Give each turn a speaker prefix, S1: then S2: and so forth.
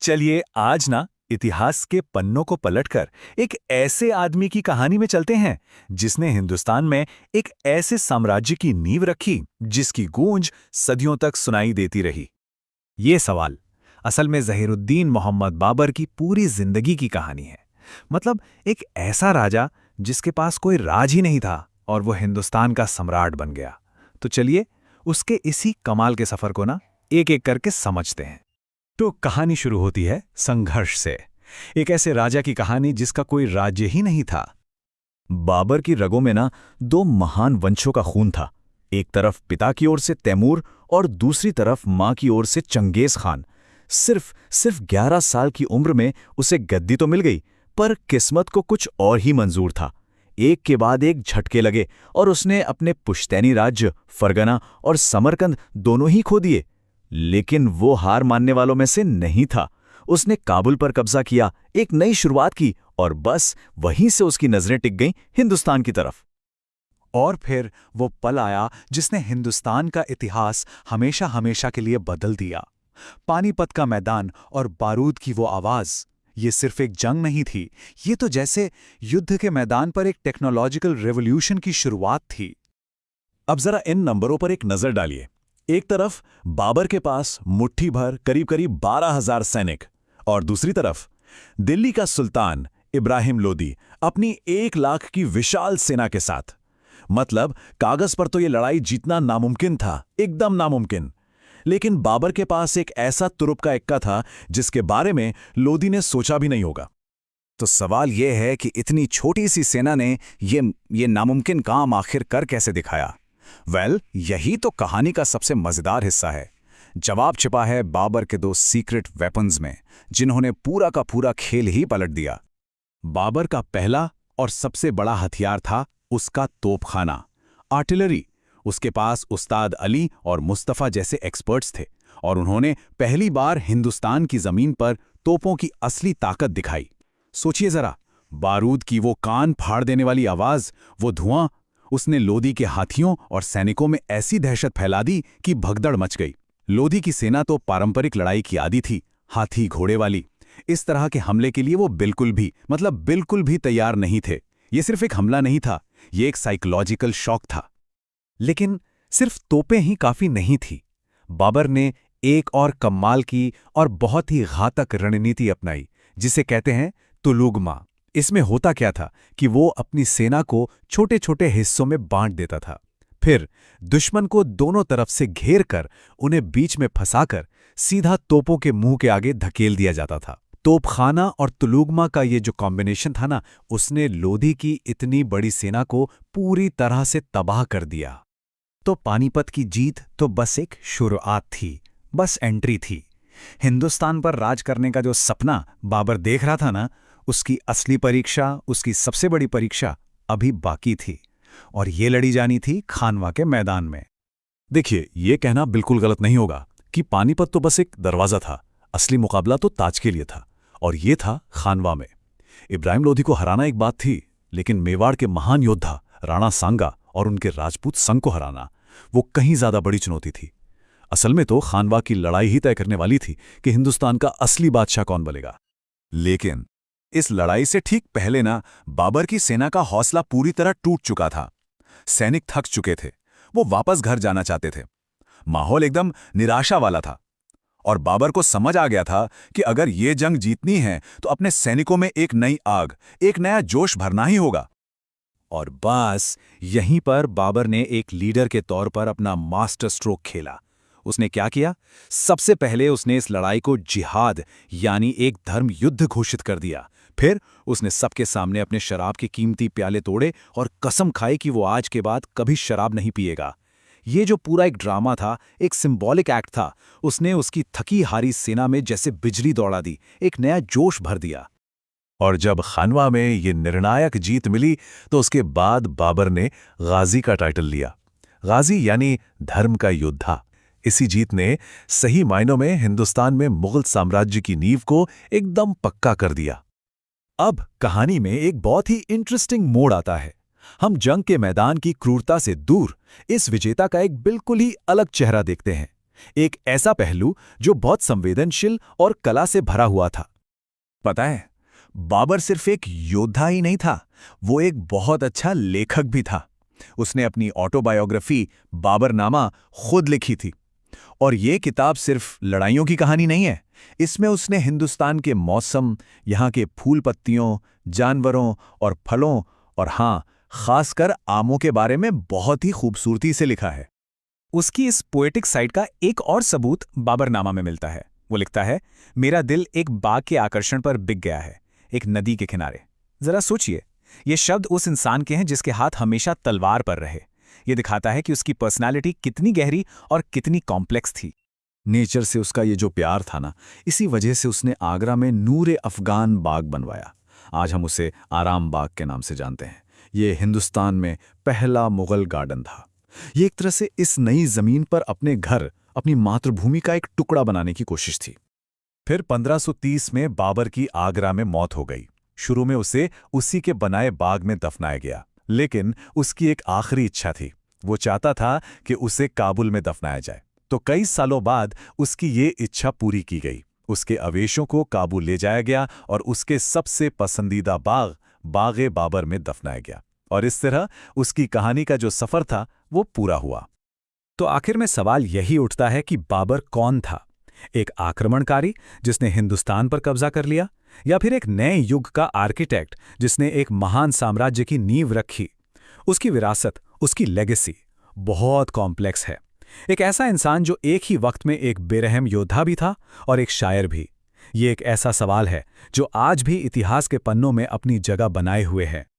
S1: चलिए आज ना इतिहास के पन्नों को पलटकर एक ऐसे आदमी की कहानी में चलते हैं जिसने हिंदुस्तान में एक ऐसे साम्राज्य की नींव रखी जिसकी गूंज सदियों तक सुनाई देती रही। ये सवाल असल में ज़हीरुद्दीन मोहम्मद बाबर की पूरी जिंदगी की कहानी है। मतलब एक ऐसा राजा जिसके पास कोई राज ही नहीं था और वो हिंदुस्तान का सम्राट बन गया। तो चलिए उसके इसी कमाल के सफर को ना एक एक करके समझते हैं। तो कहानी शुरू होती है संघर्ष से। एक ऐसे राजा की कहानी जिसका कोई राज्य ही नहीं था। बाबर की रगों में ना दो महान वंशों का खून था। एक तरफ पिता की ओर से तैमूर और दूसरी तरफ मां की ओर से चंगेज खान। सिर्फ 11 साल की उम्र में उसे गद्दी तो मिल गई, पर किस्मत को कुछ और ही मंजूर था। एक के बाद एक झटके लगे और उसने अपने पुश्तैनी राज्य फरगना और समरकंद दोनों ही खो दिए। लेकिन वो हार मानने वालों में से नहीं था। उसने काबुल पर कब्जा किया, एक नई शुरुआत की और बस वहीं से उसकी नजरें टिक गईं हिंदुस्तान की तरफ। और फिर वो पल आया जिसने हिंदुस्तान का इतिहास हमेशा हमेशा के लिए बदल दिया। पानीपत का मैदान और बारूद की वो आवाज, ये सिर्फ एक जंग नहीं थी, ये तो जैसे युद्ध के मैदान पर एक टेक्नोलॉजिकल रेवोल्यूशन की शुरुआत थी। अब जरा इन नंबरों पर एक नजर डालिए। एक तरफ बाबर के पास मुट्ठी भर करीब 12,000 सैनिक और दूसरी तरफ दिल्ली का सुल्तान इब्राहिम लोदी अपनी 1 लाख की विशाल सेना के साथ। मतलब कागज पर तो ये लड़ाई जीतना नामुमकिन था, एकदम नामुमकिन। लेकिन बाबर के पास एक ऐसा तुरुप का इक्का था जिसके बारे में लोदी ने सोचा भी नहीं होगा।
S2: तो सवाल यह है कि इतनी छोटी सी सेना ने ये नामुमकिन काम आखिर कर कैसे दिखाया। यही तो कहानी का सबसे मजेदार हिस्सा है। जवाब छिपा है बाबर के 2 सीक्रेट वेपन्स में, जिन्होंने पूरा का पूरा खेल ही पलट दिया।
S1: बाबर का पहला और सबसे बड़ा हथियार था उसका तोपखाना, आर्टिलरी। उसके पास उस्ताद अली और मुस्तफ़ा जैसे एक्सपर्ट्स थे और उन्होंने पहली बार हिंदुस्तान की जमीन पर तोपों की असली ताकत दिखाई। सोचिए जरा, बारूद की वो कान फाड़ देने वाली आवाज, वो धुआं, उसने लोदी के हाथियों और सैनिकों में ऐसी दहशत फैला दी कि भगदड़ मच गई। लोदी की सेना तो पारंपरिक लड़ाई की आदी थी, हाथी घोड़े वाली। इस तरह के हमले के लिए वो बिल्कुल भी तैयार नहीं थे। ये सिर्फ एक हमला नहीं था, ये एक साइकोलॉजिकल शॉक था। लेकिन सिर्फ तोपें ही काफी नहीं थी। बाबर ने एक और कमाल की और बहुत ही घातक रणनीति अपनाई, जिसे कहते हैं तुलुगमा। इसमें होता क्या था कि वो अपनी सेना को छोटे छोटे हिस्सों में बांट देता था, फिर दुश्मन को दोनों तरफ से घेर कर उन्हें बीच में फंसाकर सीधा तोपों के मुंह के आगे धकेल दिया जाता था। तोपखाना और तुलुगमा का ये जो कॉम्बिनेशन था ना, उसने लोधी की इतनी बड़ी सेना को पूरी तरह से तबाह कर दिया। तो पानीपत की जीत तो बस एक शुरुआत थी, बस एंट्री थी। हिंदुस्तान पर राज करने का जो सपना बाबर देख रहा था ना, उसकी असली परीक्षा, उसकी सबसे बड़ी परीक्षा अभी बाकी थी। और ये लड़ी जानी थी खानवा के मैदान में।
S3: देखिए, ये कहना बिल्कुल गलत नहीं होगा कि पानीपत तो बस एक दरवाजा था। असली मुकाबला तो ताज के लिए था, और ये था खानवा में। इब्राहिम लोधी को हराना एक बात थी, लेकिन मेवाड़ के महान योद्धा राणा सांगा और उनके राजपूत संघ को हराना, वो कहीं ज्यादा बड़ी चुनौती थी। असल में तो खानवा की लड़ाई ही तय करने वाली थी कि हिंदुस्तान का असली बादशाह कौन बनेगा। लेकिन इस लड़ाई से ठीक पहले ना, बाबर की सेना का हौसला पूरी तरह टूट चुका था। सैनिक थक चुके थे, वो वापस घर जाना चाहते थे। माहौल एकदम निराशा वाला था और बाबर को समझ आ गया था कि अगर ये जंग जीतनी है तो अपने सैनिकों में एक नई आग, एक नया जोश भरना ही होगा।
S1: और बस यहीं पर बाबर ने एक लीडर के तौर पर अपना मास्टर स्ट्रोक खेला। उसने क्या किया? सबसे पहले उसने इस लड़ाई को जिहाद यानी एक धर्म युद्ध घोषित कर दिया। फिर उसने सबके सामने अपने शराब के कीमती प्याले तोड़े और कसम खाई कि वो आज के बाद कभी शराब नहीं पिएगा। ये जो पूरा एक ड्रामा था, एक सिंबॉलिक एक्ट था। उसने उसकी थकी हारी सेना में जैसे बिजली दौड़ा दी, एक नया जोश भर दिया।
S3: और जब खानवा में ये निर्णायक जीत मिली तो उसके बाद बाबर ने गाजी का टाइटल लिया। गाजी यानी धर्म का योद्धा। इसी जीत ने सही मायनों में हिंदुस्तान में मुगल साम्राज्य की नींव को एकदम पक्का कर दिया।
S1: अब कहानी में एक बहुत ही इंटरेस्टिंग मोड़ आता है। हम जंग के मैदान की क्रूरता से दूर इस विजेता का एक बिल्कुल ही अलग चेहरा देखते हैं। एक ऐसा पहलू जो बहुत संवेदनशील और कला से भरा हुआ था।
S2: पता है, बाबर सिर्फ एक योद्धा ही नहीं था, वो एक बहुत अच्छा लेखक भी था। उसने अपनी ऑटोबायोग्राफी बाबरनामा खुद लिखी थी। और ये किताब सिर्फ लड़ाइयों की कहानी नहीं है। इसमें उसने हिंदुस्तान के मौसम, यहाँ के फूल पत्तियों, जानवरों और फलों और हाँ, खासकर आमों के बारे में बहुत ही खूबसूरती से लिखा है।
S1: उसकी इस पोएटिक साइड का एक और सबूत बाबरनामा में मिलता है। वो लिखता है, मेरा दिल एक बाग के आकर्षण पर बिक गया है, एक नदी के किनारे। जरा सोचिए, ये शब्द उस इंसान के हैं जिसके हाथ हमेशा तलवार पर रहे। ये दिखाता है कि उसकी पर्सनालिटी कितनी गहरी और कितनी कॉम्प्लेक्स थी।
S3: नेचर से उसका ये जो प्यार था ना, इसी वजह से उसने आगरा में नूरे अफगान बाग बनवाया। आज हम उसे आराम बाग के नाम से जानते हैं। ये हिंदुस्तान में पहला मुगल गार्डन था। ये एक तरह से इस नई जमीन पर अपने घर, अपनी मातृभूमि का एक टुकड़ा बनाने की कोशिश थी।
S1: फिर 1530 में बाबर की आगरा में मौत हो गई। शुरू में उसे उसी के बनाए बाग में दफनाया गया, लेकिन उसकी एक आखिरी इच्छा थी। वो चाहता था कि उसे काबुल में दफनाया जाए। तो कई सालों बाद उसकी ये इच्छा पूरी की गई। उसके अवेशों को काबुल ले जाया गया और उसके सबसे पसंदीदा बाग, बागे बाबर में दफनाया गया। और इस तरह उसकी कहानी का जो सफर था वो पूरा हुआ। तो आखिर में सवाल यही उठता है कि बाबर कौन था? एक आक्रमणकारी जिसने हिंदुस्तान पर कब्जा कर लिया, या फिर एक नए युग का आर्किटेक्ट जिसने एक महान साम्राज्य की नींव रखी? उसकी विरासत, उसकी लेगेसी बहुत कॉम्प्लेक्स है। एक ऐसा इंसान जो एक ही वक्त में एक बेरहम योद्धा भी था और एक शायर भी। ये एक ऐसा सवाल है जो आज भी इतिहास के पन्नों में अपनी जगह बनाए हुए है।